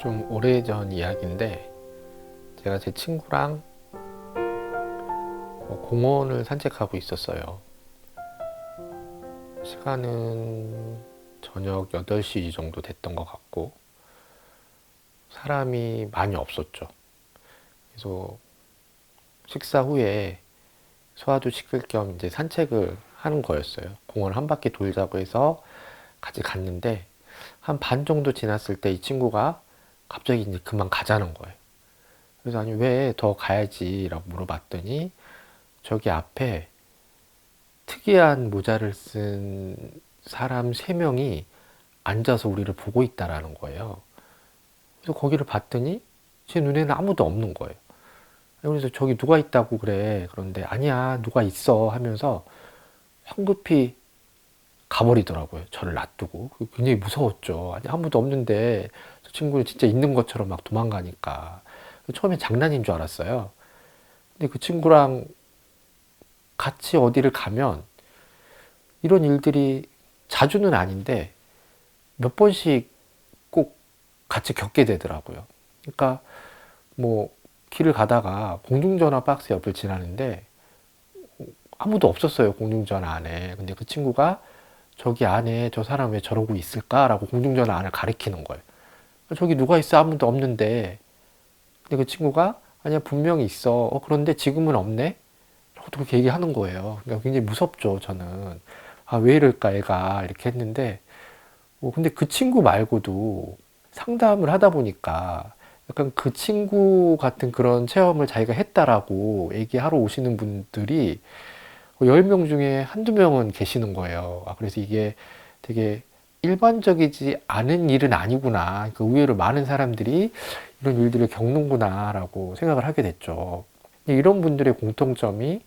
좀 오래전 이야기인데 제가 제 친구랑 공원을 산책하고 있었어요. 시간은 저녁 8시 정도 됐던 것 같고 사람이 많이 없었죠. 그래서 식사 후에 소화도 시킬 겸 이제 산책을 하는 거였어요. 공원 한 바퀴 돌자고 해서 같이 갔는데 한 반 정도 지났을 때 이 친구가 갑자기 이제 그만 가자는 거예요. 그래서 아니 왜 더 가야지라고 물어봤더니 저기 앞에 특이한 모자를 쓴 사람 3명이 앉아서 우리를 보고 있다라는 거예요. 그래서 거기를 봤더니 제 눈에는 아무도 없는 거예요. 그래서 저기 누가 있다고 그래. 그런데 아니야, 누가 있어 하면서 황급히 가버리더라고요. 저를 놔두고. 굉장히 무서웠죠. 아니, 아무도 없는데 저 친구는 진짜 있는 것처럼 막 도망가니까. 처음에 장난인 줄 알았어요. 근데 그 친구랑 같이 어디를 가면 이런 일들이 자주는 아닌데 몇 번씩 꼭 같이 겪게 되더라고요. 그러니까 뭐 길을 가다가 공중전화 박스 옆을 지나는데 아무도 없었어요. 공중전화 안에. 근데 그 친구가 저기 안에 저 사람 왜 저러고 있을까라고 공중전화 안을 가리키는 거예요. 저기 누가 있어? 아무도 없는데. 근데 그 친구가 아니야, 분명히 있어. 그런데 지금은 없네? 라고 그렇게 얘기하는 거예요. 그러니까 굉장히 무섭죠, 저는. 아, 왜 이럴까, 애가. 이렇게 했는데 근데 그 친구 말고도 상담을 하다 보니까 약간 그 친구 같은 그런 체험을 자기가 했다라고 얘기하러 오시는 분들이 10명 중에 한두 명은 계시는 거예요. 아, 그래서 이게 되게 일반적이지 않은 일은 아니구나. 그 의외로 많은 사람들이 이런 일들을 겪는구나라고 생각을 하게 됐죠. 이런 분들의 공통점이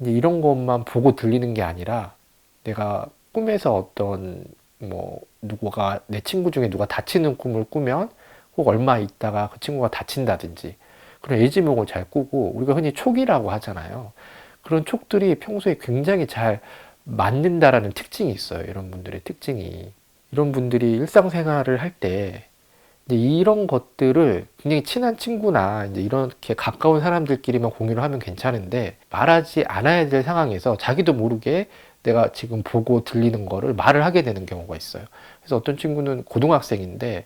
이제 이런 것만 보고 들리는 게 아니라 내가 꿈에서 어떤 누구가 내 친구 중에 누가 다치는 꿈을 꾸면 혹 얼마 있다가 그 친구가 다친다든지 그런 예지몽을 잘 꾸고 우리가 흔히 촉이라고 하잖아요. 그런 촉들이 평소에 굉장히 잘 맞는다라는 특징이 있어요. 이런 분들의 특징이. 이런 분들이 일상생활을 할 때 이런 것들을 굉장히 친한 친구나 이제 이렇게 가까운 사람들끼리만 공유를 하면 괜찮은데 말하지 않아야 될 상황에서 자기도 모르게 내가 지금 보고 들리는 거를 말을 하게 되는 경우가 있어요. 그래서 어떤 친구는 고등학생인데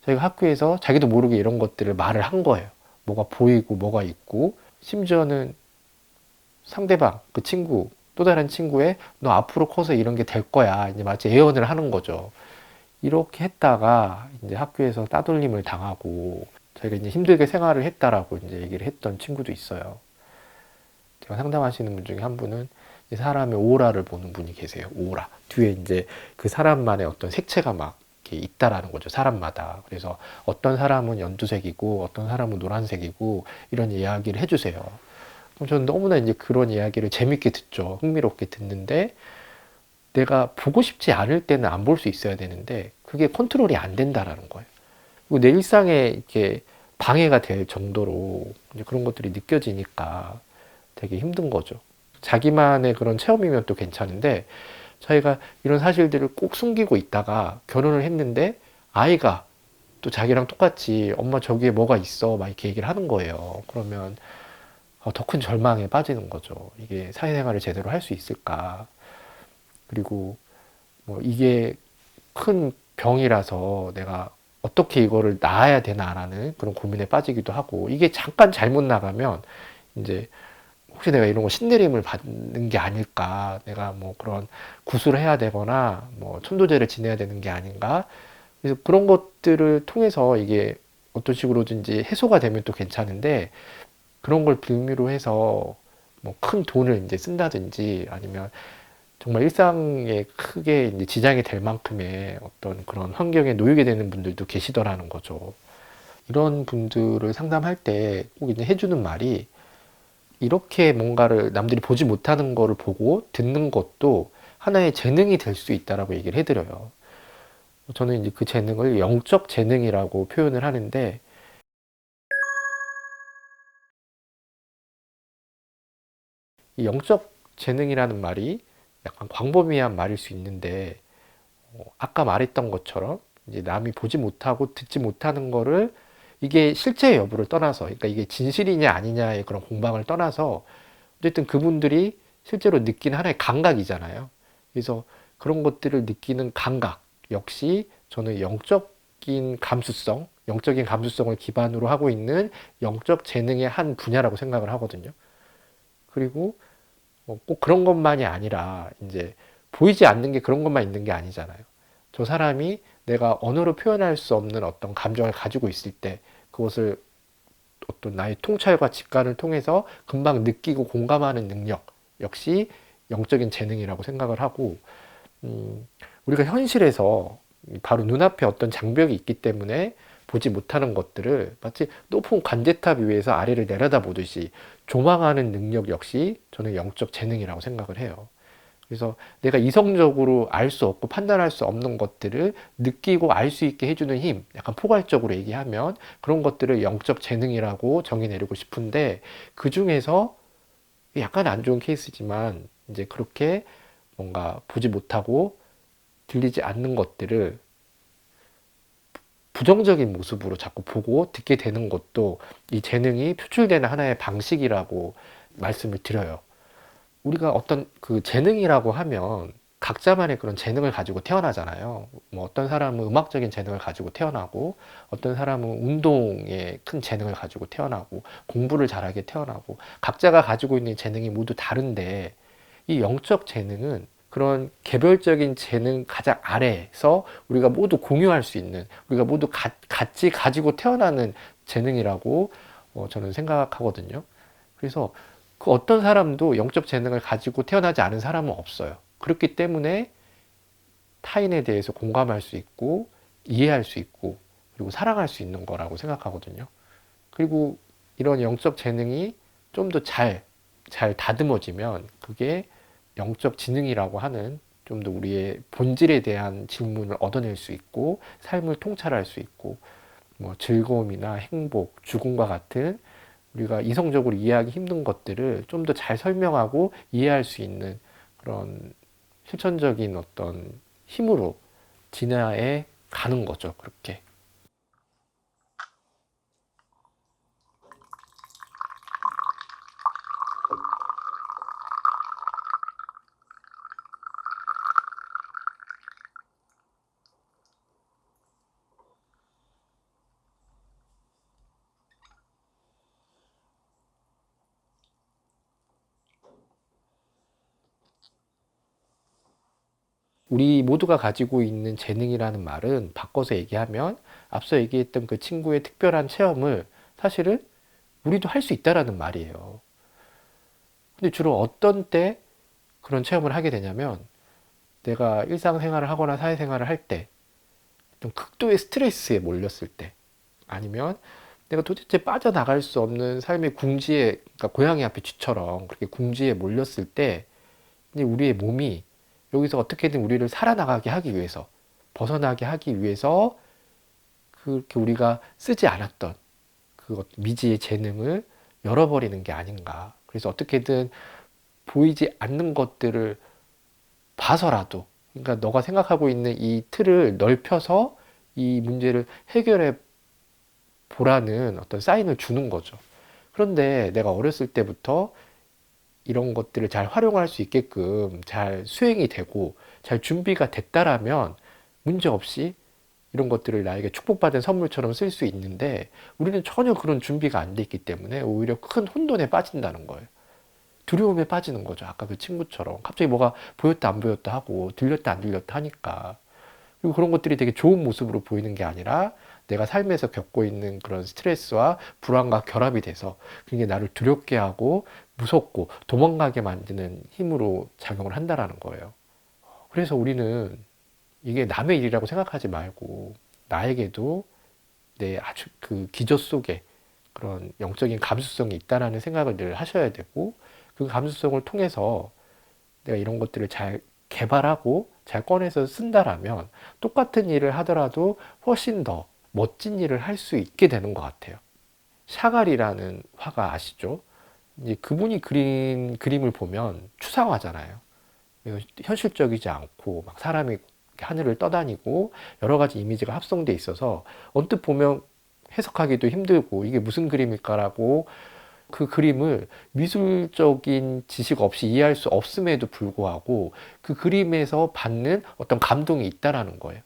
저희가 학교에서 자기도 모르게 이런 것들을 말을 한 거예요. 뭐가 보이고 뭐가 있고 심지어는 상대방 그 친구 또 다른 친구의 너 앞으로 커서 이런 게 될 거야 이제 마치 예언을 하는 거죠. 이렇게 했다가 이제 학교에서 따돌림을 당하고 저희가 이제 힘들게 생활을 했다라고 이제 얘기를 했던 친구도 있어요. 제가 상담하시는 분 중에 한 분은 사람의 오라를 보는 분이 계세요. 오라. 뒤에 이제 그 사람만의 어떤 색채가 막 이렇게 있다라는 거죠. 사람마다. 그래서 어떤 사람은 연두색이고 어떤 사람은 노란색이고 이런 이야기를 해주세요. 그럼 저는 너무나 이제 그런 이야기를 재밌게 듣죠. 흥미롭게 듣는데 내가 보고 싶지 않을 때는 안 볼 수 있어야 되는데 그게 컨트롤이 안 된다라는 거예요. 그리고 내 일상에 이렇게 방해가 될 정도로 이제 그런 것들이 느껴지니까 되게 힘든 거죠. 자기만의 그런 체험이면 또 괜찮은데 자기가 이런 사실들을 꼭 숨기고 있다가 결혼을 했는데 아이가 또 자기랑 똑같이 엄마 저기에 뭐가 있어 막 이렇게 얘기를 하는 거예요. 그러면 더 큰 절망에 빠지는 거죠. 이게 사회생활을 제대로 할 수 있을까? 그리고 이게 큰 병이라서 내가 어떻게 이거를 나아야 되나라는 그런 고민에 빠지기도 하고 이게 잠깐 잘못 나가면 이제 혹시 내가 이런 거 신내림을 받는 게 아닐까 내가 그런 구술을 해야 되거나 천도제를 지내야 되는 게 아닌가 그래서 그런 것들을 통해서 이게 어떤 식으로든지 해소가 되면 또 괜찮은데 그런 걸 빌미로 해서 큰 돈을 이제 쓴다든지 아니면 정말 일상에 크게 이제 지장이 될 만큼의 어떤 그런 환경에 놓이게 되는 분들도 계시더라는 거죠. 이런 분들을 상담할 때 꼭 이제 해주는 말이 이렇게 뭔가를 남들이 보지 못하는 거를 보고 듣는 것도 하나의 재능이 될 수 있다라고 얘기를 해드려요. 저는 이제 그 재능을 영적 재능이라고 표현을 하는데 이 영적 재능이라는 말이 약간 광범위한 말일 수 있는데 아까 말했던 것처럼 이제 남이 보지 못하고 듣지 못하는 거를 이게 실제 여부를 떠나서, 그러니까 이게 진실이냐 아니냐의 그런 공방을 떠나서 어쨌든 그분들이 실제로 느끼는 하나의 감각이잖아요. 그래서 그런 것들을 느끼는 감각 역시 저는 영적인 감수성을 기반으로 하고 있는 영적 재능의 한 분야라고 생각을 하거든요. 그리고 꼭 그런 것만이 아니라 이제 보이지 않는 게 그런 것만 있는 게 아니잖아요. 저 사람이 내가 언어로 표현할 수 없는 어떤 감정을 가지고 있을 때 그것을 어떤 나의 통찰과 직관을 통해서 금방 느끼고 공감하는 능력 역시 영적인 재능이라고 생각을 하고, 음, 우리가 현실에서 바로 눈앞에 어떤 장벽이 있기 때문에 보지 못하는 것들을 마치 높은 관제탑 위에서 아래를 내려다보듯이 조망하는 능력 역시 저는 영적 재능이라고 생각을 해요. 그래서 내가 이성적으로 알 수 없고 판단할 수 없는 것들을 느끼고 알 수 있게 해주는 힘, 약간 포괄적으로 얘기하면 그런 것들을 영적 재능이라고 정의 내리고 싶은데, 그 중에서 약간 안 좋은 케이스지만 이제 그렇게 뭔가 보지 못하고 들리지 않는 것들을 부정적인 모습으로 자꾸 보고 듣게 되는 것도 이 재능이 표출되는 하나의 방식이라고 말씀을 드려요. 우리가 어떤 그 재능이라고 하면 각자만의 그런 재능을 가지고 태어나잖아요. 뭐 어떤 사람은 음악적인 재능을 가지고 태어나고, 어떤 사람은 운동에 큰 재능을 가지고 태어나고, 공부를 잘하게 태어나고, 각자가 가지고 있는 재능이 모두 다른데, 이 영적 재능은 그런 개별적인 재능 가장 아래에서 우리가 모두 공유할 수 있는, 우리가 모두 같이 가지고 태어나는 재능이라고 저는 생각하거든요. 그래서 그 어떤 사람도 영적 재능을 가지고 태어나지 않은 사람은 없어요. 그렇기 때문에 타인에 대해서 공감할 수 있고, 이해할 수 있고, 그리고 사랑할 수 있는 거라고 생각하거든요. 그리고 이런 영적 재능이 좀 더 잘 다듬어지면 그게 영적 지능이라고 하는 좀 더 우리의 본질에 대한 질문을 얻어낼 수 있고, 삶을 통찰할 수 있고, 뭐 즐거움이나 행복, 죽음과 같은 우리가 이성적으로 이해하기 힘든 것들을 좀 더 잘 설명하고 이해할 수 있는 그런 실천적인 어떤 힘으로 진화해 가는 거죠. 그렇게. 우리 모두가 가지고 있는 재능이라는 말은 바꿔서 얘기하면 앞서 얘기했던 그 친구의 특별한 체험을 사실은 우리도 할 수 있다라는 말이에요. 근데 주로 어떤 때 그런 체험을 하게 되냐면, 내가 일상생활을 하거나 사회생활을 할 때, 좀 극도의 스트레스에 몰렸을 때, 아니면 내가 도대체 빠져나갈 수 없는 삶의 궁지에, 그러니까 고양이 앞에 쥐처럼 그렇게 궁지에 몰렸을 때, 이제 우리의 몸이 여기서 어떻게든 우리를 살아나가게 하기 위해서, 벗어나게 하기 위해서 그렇게 우리가 쓰지 않았던 그 미지의 재능을 열어버리는 게 아닌가. 그래서 어떻게든 보이지 않는 것들을 봐서라도, 그러니까 너가 생각하고 있는 이 틀을 넓혀서 이 문제를 해결해 보라는 어떤 사인을 주는 거죠. 그런데 내가 어렸을 때부터 이런 것들을 잘 활용할 수 있게끔 잘 수행이 되고 잘 준비가 됐다라면 문제없이 이런 것들을 나에게 축복받은 선물처럼 쓸 수 있는데, 우리는 전혀 그런 준비가 안 돼 있기 때문에 오히려 큰 혼돈에 빠진다는 거예요. 두려움에 빠지는 거죠. 아까 그 친구처럼 갑자기 뭐가 보였다 안 보였다 하고 들렸다 안 들렸다 하니까. 그리고 그런 것들이 되게 좋은 모습으로 보이는 게 아니라 내가 삶에서 겪고 있는 그런 스트레스와 불안과 결합이 돼서 그게 나를 두렵게 하고 무섭고 도망가게 만드는 힘으로 작용을 한다라는 거예요. 그래서 우리는 이게 남의 일이라고 생각하지 말고 나에게도 내 아주 그 기저 속에 그런 영적인 감수성이 있다라는 생각을 늘 하셔야 되고, 그 감수성을 통해서 내가 이런 것들을 잘 개발하고 잘 꺼내서 쓴다라면 똑같은 일을 하더라도 훨씬 더 멋진 일을 할 수 있게 되는 것 같아요. 샤갈이라는 화가 아시죠? 이제 그분이 그린 그림을 보면 추상화잖아요. 현실적이지 않고 막 사람이 하늘을 떠다니고 여러 가지 이미지가 합성돼 있어서 언뜻 보면 해석하기도 힘들고 이게 무슨 그림일까라고 그 그림을 미술적인 지식 없이 이해할 수 없음에도 불구하고 그 그림에서 받는 어떤 감동이 있다라는 거예요.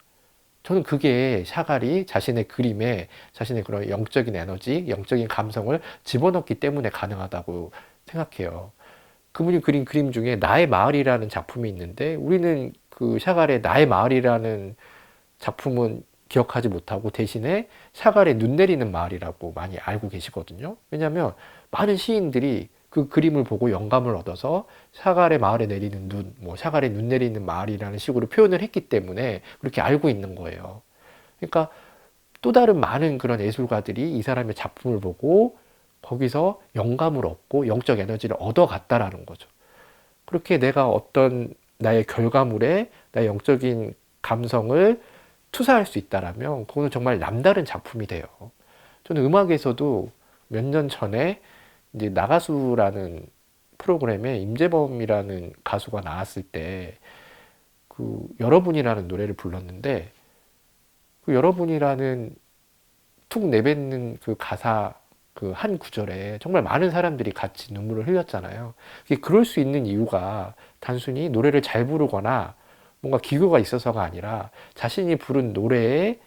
저는 그게 샤갈이 자신의 그림에 자신의 그런 영적인 에너지, 영적인 감성을 집어넣기 때문에 가능하다고 생각해요. 그분이 그린 그림 중에 나의 마을이라는 작품이 있는데 우리는 그 샤갈의 나의 마을이라는 작품은 기억하지 못하고 대신에 샤갈의 눈 내리는 마을이라고 많이 알고 계시거든요. 왜냐하면 많은 시인들이 그 그림을 보고 영감을 얻어서 샤갈의 마을에 내리는 눈, 뭐 샤갈의 눈 내리는 마을이라는 식으로 표현을 했기 때문에 그렇게 알고 있는 거예요. 그러니까 또 다른 많은 그런 예술가들이 이 사람의 작품을 보고 거기서 영감을 얻고 영적 에너지를 얻어갔다라는 거죠. 그렇게 내가 어떤 나의 결과물에 나의 영적인 감성을 투사할 수 있다라면 그거는 정말 남다른 작품이 돼요. 저는 음악에서도 몇 년 전에 이제 나가수라는 프로그램에 임재범이라는 가수가 나왔을 때 그 여러분이라는 노래를 불렀는데 그 여러분이라는 툭 내뱉는 그 가사 그 한 구절에 정말 많은 사람들이 같이 눈물을 흘렸잖아요. 그럴 수 있는 이유가 단순히 노래를 잘 부르거나 뭔가 기교가 있어서가 아니라 자신이 부른 노래에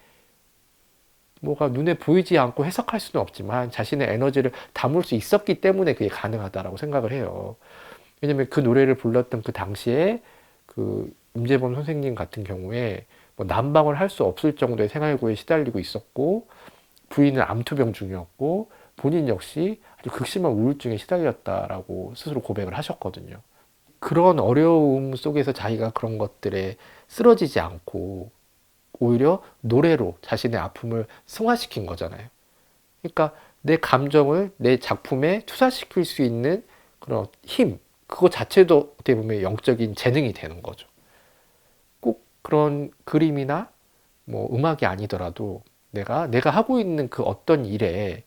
뭐가 눈에 보이지 않고 해석할 수는 없지만 자신의 에너지를 담을 수 있었기 때문에 그게 가능하다라고 생각을 해요. 왜냐면 그 노래를 불렀던 그 당시에 그 임재범 선생님 같은 경우에 뭐 난방을 할 수 없을 정도의 생활고에 시달리고 있었고 부인은 암투병 중이었고 본인 역시 아주 극심한 우울증에 시달렸다라고 스스로 고백을 하셨거든요. 그런 어려움 속에서 자기가 그런 것들에 쓰러지지 않고 오히려 노래로 자신의 아픔을 승화시킨 거잖아요. 그러니까 내 감정을 내 작품에 투사시킬 수 있는 그런 힘, 그거 자체도 어떻게 보면 영적인 재능이 되는 거죠. 꼭 그런 그림이나 뭐 음악이 아니더라도 내가 하고 있는 그 어떤 일에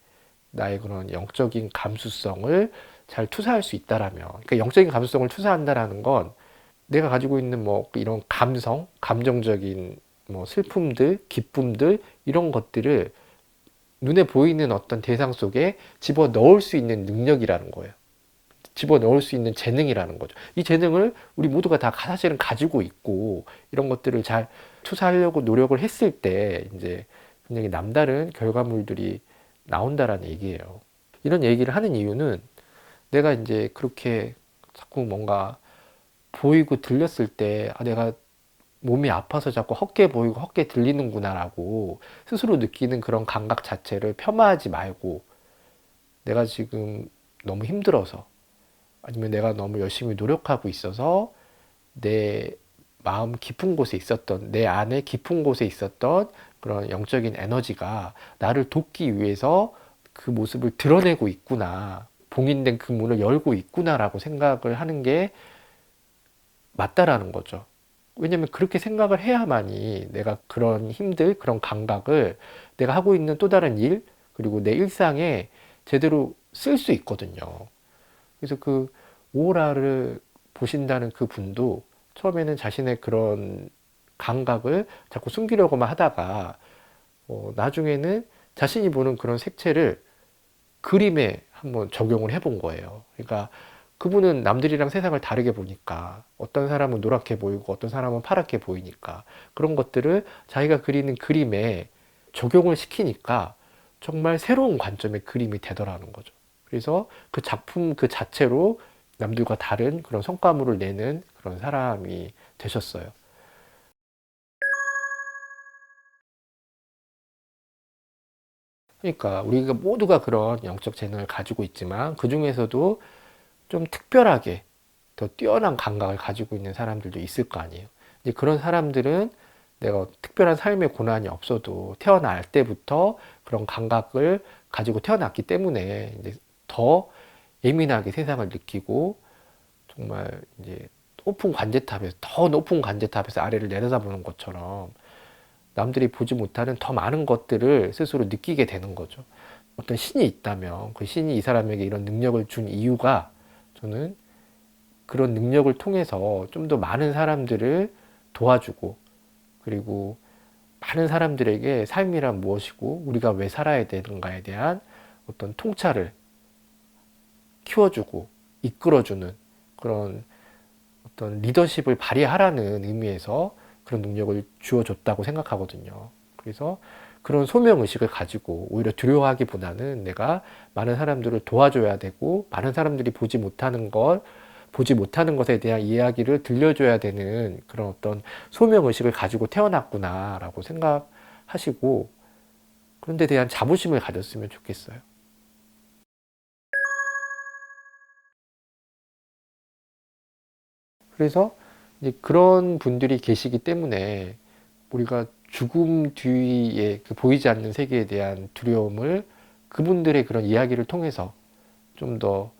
나의 그런 영적인 감수성을 잘 투사할 수 있다라면, 그러니까 영적인 감수성을 투사한다라는 건 내가 가지고 있는 뭐 이런 감성, 감정적인 뭐 슬픔들, 기쁨들 이런 것들을 눈에 보이는 어떤 대상 속에 집어 넣을 수 있는 능력이라는 거예요. 집어 넣을 수 있는 재능이라는 거죠. 이 재능을 우리 모두가 다 사실은 가지고 있고 이런 것들을 잘 투사하려고 노력을 했을 때 이제 굉장히 남다른 결과물들이 나온다라는 얘기예요. 이런 얘기를 하는 이유는 내가 이제 그렇게 자꾸 뭔가 보이고 들렸을 때 내가 몸이 아파서 자꾸 헛게 보이고 헛게 들리는구나라고 스스로 느끼는 그런 감각 자체를 폄하하지 말고 내가 지금 너무 힘들어서 아니면 내가 너무 열심히 노력하고 있어서 내 마음 깊은 곳에 있었던 내 안에 깊은 곳에 있었던 그런 영적인 에너지가 나를 돕기 위해서 그 모습을 드러내고 있구나, 봉인된 그 문을 열고 있구나라고 생각을 하는 게 맞다라는 거죠. 왜냐면 그렇게 생각을 해야만이 내가 그런 힘들, 그런 감각을 내가 하고 있는 또 다른 일, 그리고 내 일상에 제대로 쓸 수 있거든요. 그래서 그 오라를 보신다는 그 분도 처음에는 자신의 그런 감각을 자꾸 숨기려고만 하다가 나중에는 자신이 보는 그런 색채를 그림에 한번 적용을 해본 거예요. 그러니까 그분은 남들이랑 세상을 다르게 보니까 어떤 사람은 노랗게 보이고 어떤 사람은 파랗게 보이니까 그런 것들을 자기가 그리는 그림에 적용을 시키니까 정말 새로운 관점의 그림이 되더라는 거죠. 그래서 그 작품 그 자체로 남들과 다른 그런 성과물을 내는 그런 사람이 되셨어요. 그러니까 우리가 모두가 그런 영적 재능을 가지고 있지만 그 중에서도 좀 특별하게 더 뛰어난 감각을 가지고 있는 사람들도 있을 거 아니에요. 이제 그런 사람들은 내가 특별한 삶의 고난이 없어도 태어날 때부터 그런 감각을 가지고 태어났기 때문에 이제 더 예민하게 세상을 느끼고 정말 이제 더 높은 관제탑에서 아래를 내려다보는 것처럼 남들이 보지 못하는 더 많은 것들을 스스로 느끼게 되는 거죠. 어떤 신이 있다면 그 신이 이 사람에게 이런 능력을 준 이유가 저는 그런 능력을 통해서 좀 더 많은 사람들을 도와주고 그리고 많은 사람들에게 삶이란 무엇이고 우리가 왜 살아야 되는가에 대한 어떤 통찰을 키워주고 이끌어주는 그런 어떤 리더십을 발휘하라는 의미에서 그런 능력을 주어줬다고 생각하거든요. 그래서 그런 소명의식을 가지고 오히려 두려워하기보다는 내가 많은 사람들을 도와줘야 되고 많은 사람들이 보지 못하는 것에 대한 이야기를 들려줘야 되는 그런 어떤 소명의식을 가지고 태어났구나라고 생각하시고 그런 데 대한 자부심을 가졌으면 좋겠어요. 그래서 이제 그런 분들이 계시기 때문에 우리가 죽음 뒤에 그 보이지 않는 세계에 대한 두려움을 그분들의 그런 이야기를 통해서 좀 더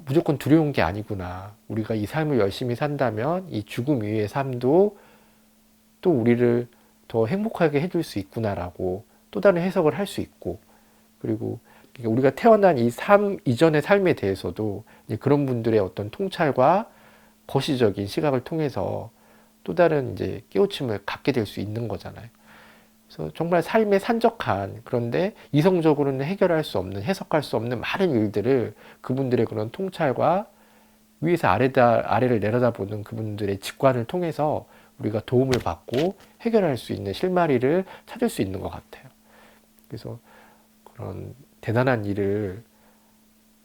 무조건 두려운 게 아니구나. 우리가 이 삶을 열심히 산다면 이 죽음 이후의 삶도 또 우리를 더 행복하게 해줄 수 있구나라고 또 다른 해석을 할 수 있고 그리고 우리가 태어난 이 삶 이전의 삶에 대해서도 그런 분들의 어떤 통찰과 거시적인 시각을 통해서 또 다른 이제 깨우침을 갖게 될 수 있는 거잖아요. 그래서 정말 삶에 산적한 그런데 이성적으로는 해결할 수 없는 해석할 수 없는 많은 일들을 그분들의 그런 통찰과 위에서 아래를 내려다보는 그분들의 직관을 통해서 우리가 도움을 받고 해결할 수 있는 실마리를 찾을 수 있는 것 같아요. 그래서 그런 대단한 일을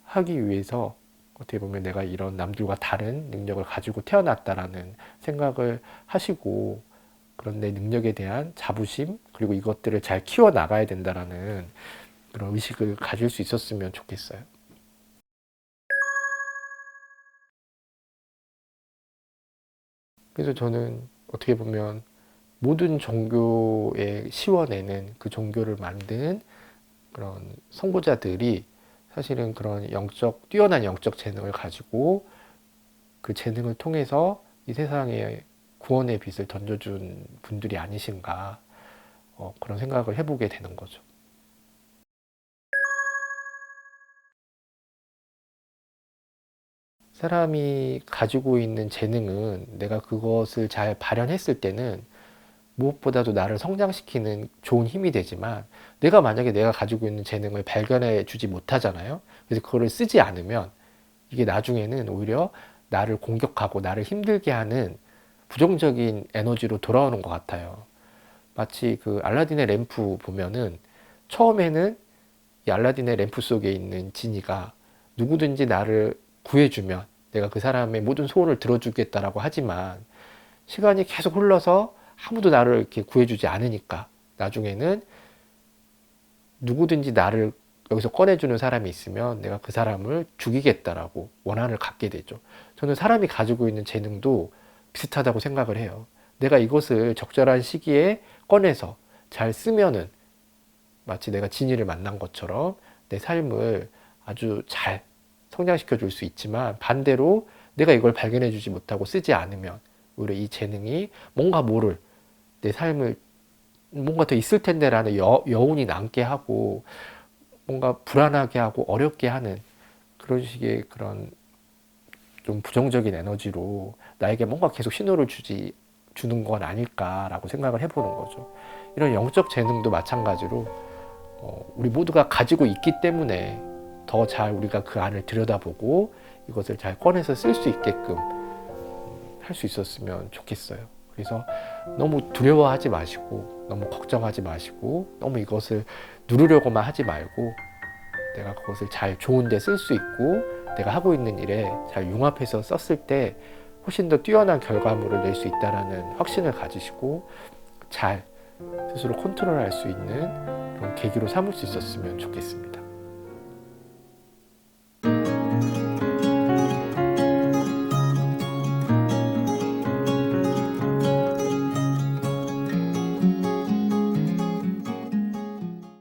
하기 위해서 어떻게 보면 내가 이런 남들과 다른 능력을 가지고 태어났다라는 생각을 하시고 그런 내 능력에 대한 자부심 그리고 이것들을 잘 키워 나가야 된다라는 그런 의식을 가질 수 있었으면 좋겠어요. 그래서 저는 어떻게 보면 모든 종교의 시원에는 그 종교를 만든 그런 선구자들이 사실은 그런 뛰어난 영적 재능을 가지고 그 재능을 통해서 이 세상에 구원의 빛을 던져준 분들이 아니신가 그런 생각을 해보게 되는 거죠. 사람이 가지고 있는 재능은 내가 그것을 잘 발현했을 때는 무엇보다도 나를 성장시키는 좋은 힘이 되지만 내가 가지고 있는 재능을 발견해 주지 못하잖아요. 그래서 그거를 쓰지 않으면 이게 나중에는 오히려 나를 공격하고 나를 힘들게 하는 부정적인 에너지로 돌아오는 것 같아요. 마치 그 알라딘의 램프 보면은 처음에는 이 알라딘의 램프 속에 있는 지니가 누구든지 나를 구해주면 내가 그 사람의 모든 소원을 들어주겠다라고 하지만 시간이 계속 흘러서 아무도 나를 이렇게 구해주지 않으니까 나중에는 누구든지 나를 여기서 꺼내주는 사람이 있으면 내가 그 사람을 죽이겠다라고 원한을 갖게 되죠. 저는 사람이 가지고 있는 재능도 비슷하다고 생각을 해요. 내가 이것을 적절한 시기에 꺼내서 잘 쓰면은 마치 내가 진이를 만난 것처럼 내 삶을 아주 잘 성장시켜 줄 수 있지만 반대로 내가 이걸 발견해 주지 못하고 쓰지 않으면 오히려 이 재능이 뭔가 모를 내 삶을 뭔가 더 있을 텐데라는 여운이 남게 하고 뭔가 불안하게 하고 어렵게 하는 그런 식의 그런 좀 부정적인 에너지로 나에게 뭔가 계속 신호를 주는 건 아닐까라고 생각을 해보는 거죠. 이런 영적 재능도 마찬가지로 우리 모두가 가지고 있기 때문에 더 잘 우리가 그 안을 들여다보고 이것을 잘 꺼내서 쓸 수 있게끔 할 수 있었으면 좋겠어요. 그래서 너무 두려워하지 마시고 너무 걱정하지 마시고 너무 이것을 누르려고만 하지 말고 내가 그것을 잘 좋은 데 쓸 수 있고 내가 하고 있는 일에 잘 융합해서 썼을 때 훨씬 더 뛰어난 결과물을 낼 수 있다는 확신을 가지시고 잘 스스로 컨트롤할 수 있는 그런 계기로 삼을 수 있었으면 좋겠습니다.